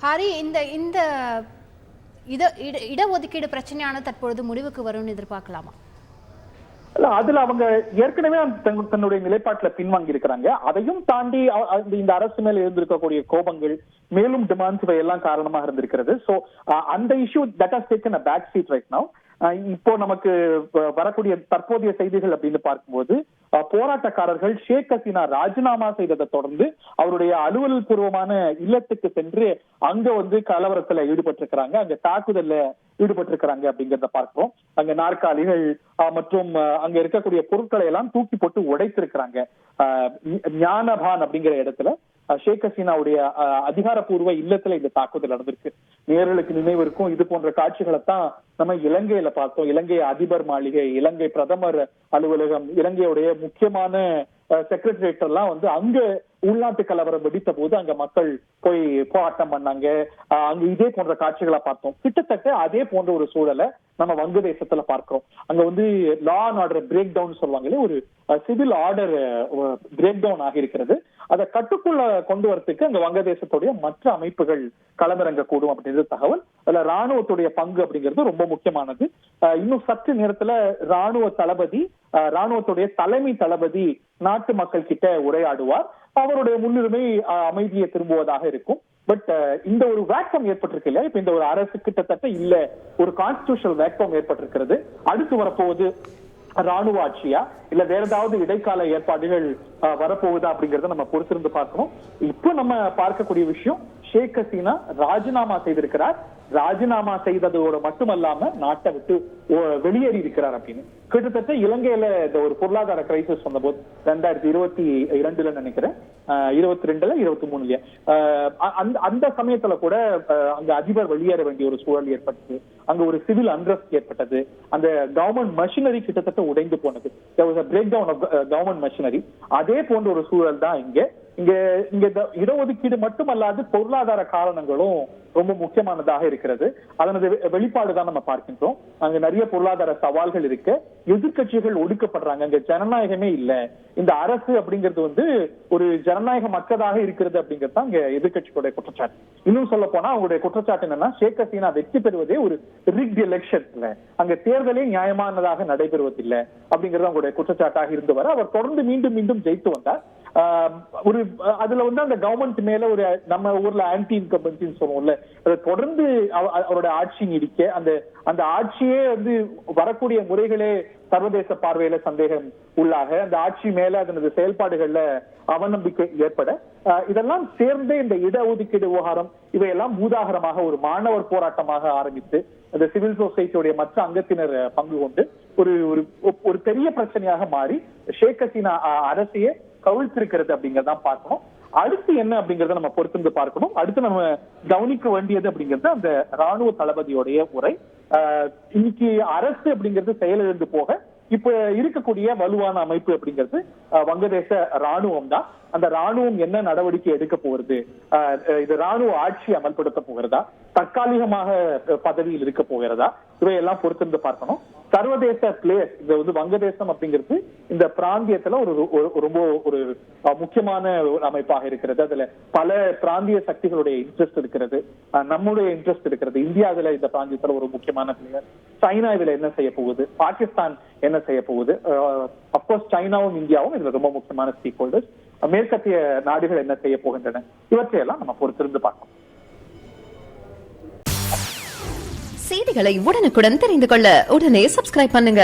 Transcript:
ஹரி, இந்த இந்த இடஒதுக்கீடு பிரச்சனையான தற்பொழுது முடிவுக்கு வரும்னு எதிர்பார்க்கலாமா? அதுல அவங்க ஏற்கனவே தன்னுடைய நிலைப்பாட்டுல பின்வாங்கி இருக்கிறாங்க. அதையும் தாண்டி இந்த அரசு மேல இருந்திருக்கக்கூடிய கோபங்கள், மேலும் டிமாண்ட்ஸ் இவை எல்லாம் காரணமாக இருந்திருக்கிறது. சோ அந்த issue that has taken a back seat right now. இப்போ நமக்கு வரக்கூடிய தற்போதைய செய்திகள் அப்படின்னு பார்க்கும்போது, போராட்டக்காரர்கள் ஷேக் ஹசீனா ராஜினாமா செய்ததை தொடர்ந்து அவருடைய அலுவல் பூர்வமான இல்லத்துக்கு சென்று அங்க கலவரத்துல ஈடுபட்டிருக்கிறாங்க, அங்க தாக்குதல்ல ஈடுபட்டிருக்கிறாங்க அப்படிங்கிறத பார்க்கிறோம். அங்க நாற்காலிகள் மற்றும் அங்க இருக்கக்கூடிய பொருட்களை எல்லாம் தூக்கி போட்டு உடைத்திருக்கிறாங்க. ஞானபான் அப்படிங்கிற இடத்துல ஷேக் ஹசீனாவுடைய அதிகாரப்பூர்வ இல்லத்துல இந்த தாக்குதல் நடந்திருக்கு. நேர்களுக்கு நினைவு இருக்கும், இது போன்ற காட்சிகளைத்தான் நம்ம இலங்கையில பார்த்தோம். இலங்கை அதிபர் மாளிகை, இலங்கை பிரதமர் அலுவலகம், இலங்கையுடைய முக்கியமான செக்ரட்டரியேட் எல்லாம் அங்க உள்நாட்டு கலவரம் வெடித்த போது அங்க மக்கள் போய் போராட்டம் பண்ணாங்க. அங்க இதே போன்ற காட்சிகளை பார்த்தோம். கிட்டத்தட்ட அதே போன்ற ஒரு சூழலை நம்ம வங்கதேசத்துல பார்க்கிறோம். அங்க law and order break down சொல்லுவாங்களே, ஒரு சிவில் ஆர்டர் பிரேக் டவுன் ஆகியிருக்கிறது. அதை கட்டுக்குள்ள கொண்டு வரதுக்கு அங்க வங்கதேசத்துடைய மற்ற அமைப்புகள் களமிறங்க கூடும் அப்படின்றது தகவல். அதுல ராணுவத்துடைய பங்கு அப்படிங்கிறது ரொம்ப முக்கியமானது. இன்னும் சற்று நேரத்துல ராணுவத்துடைய தலைமை தளபதி நாட்டு மக்கள் கிட்ட உரையாடுவார். அவருடைய முன்னுரிமை அமைதியை திரும்புவதாக இருக்கும். பட் இந்த ஒரு வேக்கம் ஏற்பட்டிருக்கு இல்லையா, இப்ப இந்த ஒரு அரசு கிட்டத்தட்ட இல்ல, ஒரு கான்ஸ்டிடியூஷனல் வேக்கம் ஏற்பட்டிருக்கிறது. அடுத்து வரப்போவது ராணுவ ஆட்சியா இல்ல வேற ஏதாவது இடைக்கால ஏற்பாடுகள் வரப்போகுதா அப்படிங்கறத நம்ம பொறுத்திருந்து பார்க்கணும். இப்போ நம்ம பார்க்கக்கூடிய விஷயம், ஷேக் ஹசீனா ராஜினாமா செய்திருக்கிறார். ராஜினாமா செய்ததோடு மட்டுமல்லாம நாட்டை விட்டு வெளியேறி இருக்கிறார் அப்படின்னு. கிட்டத்தட்ட இலங்கையில இந்த ஒரு பொருளாதார கிரைசிஸ் வந்த போது 2022 நினைக்கிறேன், 22 23 அந்த சமயத்துல கூட அங்க அதிபர் வெளியேற வேண்டிய ஒரு சூழல் ஏற்பட்டது. அங்க ஒரு சிவில் அன்ரெஸ்ட் ஏற்பட்டது. அந்த கவர்மெண்ட் மெஷினரி கிட்டத்தட்ட உடைந்து போனது. Break down of government machinery. அதே போன்ற ஒரு சூழல் தான் இங்க இடஒதுக்கீடு மட்டுமல்லாது பொருளாதார காரணங்களும் ரொம்ப முக்கியமானதாக இருக்கிறது. அதனது வெளிப்பாடுதான் நம்ம பார்க்கின்றோம். அங்க நிறைய பொருளாதார சவால்கள் இருக்கு. எதிர்கட்சிகள் ஒடுக்கப்படுறாங்க. அங்க ஜனநாயகமே இல்ல. இந்த அரசு அப்படிங்கிறது ஒரு ஜனநாயகம் அற்றதாக இருக்கிறது அப்படிங்கிறது தான் அங்க எதிர்கட்சிகளுடைய குற்றச்சாட்டு. இன்னும் சொல்ல போனா அவங்களுடைய குற்றச்சாட்டு என்னன்னா, ஷேக் ஹசீனா வெற்றி பெறுவதே ஒரு ரிக்ட் எலெக்ஷன்ல, அங்க தேர்தலே நியாயமானதாக நடைபெறுவதில்லை அப்படிங்கிறது அவங்களுடைய குற்றச்சாட்டாக இருந்து வர அவர் தொடர்ந்து மீண்டும் மீண்டும் ஜெயித்து வந்தார். அதுல அந்த கவர்மெண்ட் மேல ஒரு நம்ம ஊர்ல ஆன்டி இன்கம்பன்சி சொல்லுவோம்ல, தொடர்ந்து அவருடைய ஆட்சி நீடிக்க அந்த ஆட்சியே வரக்கூடிய முறைகளே சர்வதேச பார்வையில சந்தேகம் உள்ளாக, அந்த ஆட்சி மேல அதனது செயல்பாடுகள்ல அவநம்பிக்கை ஏற்பட, இதெல்லாம் சேர்ந்தே இந்த இடஒதுக்கீடு விவகாரம் இவையெல்லாம் மூதாகரமாக ஒரு மாணவர் போராட்டமாக ஆரம்பித்து அந்த சிவில் சொசைட்டியுடைய மற்ற அங்கத்தினர் பங்கு கொண்டு ஒரு பெரிய பிரச்சனையாக மாறி ஷேக் ஹசீனா அரசையே கவிழ்த்திருக்கிறது அப்படிங்கறதான் பார்க்கணும். அடுத்து என்ன அப்படிங்கறத நம்ம பொறுத்திருந்து பார்க்கணும். அடுத்து நம்ம கவனிக்க வேண்டியது அப்படிங்கிறது அந்த ராணுவ தளபதியோடைய உரை. இன்னைக்கு அரசு அப்படிங்கிறது செயலிழந்து போக இப்ப இருக்கக்கூடிய வலுவான அமைப்பு அப்படிங்கிறது வங்கதேச ராணுவம் தான். அந்த ராணுவம் என்ன நடவடிக்கை எடுக்க போகிறது, இது ராணுவ ஆட்சி அமல்படுத்த போகிறதா, தற்காலிகமாக பதவியில் இருக்க போகிறதா, இவையெல்லாம் பொறுத்திருந்து பார்க்கணும். சர்வதேச பிளேயர்ஸ், இது வங்கதேசம் அப்படிங்கிறது இந்த பிராந்தியத்துல ரொம்ப ஒரு முக்கியமான அமைப்பாக இருக்கிறது. அதுல பல பிராந்திய சக்திகளுடைய இன்ட்ரெஸ்ட் இருக்கிறது, நம்முடைய இன்ட்ரெஸ்ட் இருக்கிறது. இந்தியா இதுல இந்த பிராந்தியத்துல ஒரு முக்கியமான பிளேயர். சைனா இதுல என்ன செய்ய போகுது, பாகிஸ்தான் என்ன செய்ய போகுது, அப்கோர்ஸ் சைனாவும் இந்தியாவும் இதுல ரொம்ப முக்கியமான ஸ்டேக் ஹோல்டர்ஸ். மேற்கத்திய நாடுகள் என்ன செய்ய போகின்றன, இவற்றையெல்லாம் நம்ம பொறுத்திருந்து பார்க்கணும். செய்திகளை உடனுக்குடன் தெரிந்து கொள்ள உடனே சப்ஸ்கிரைப் பண்ணுங்க.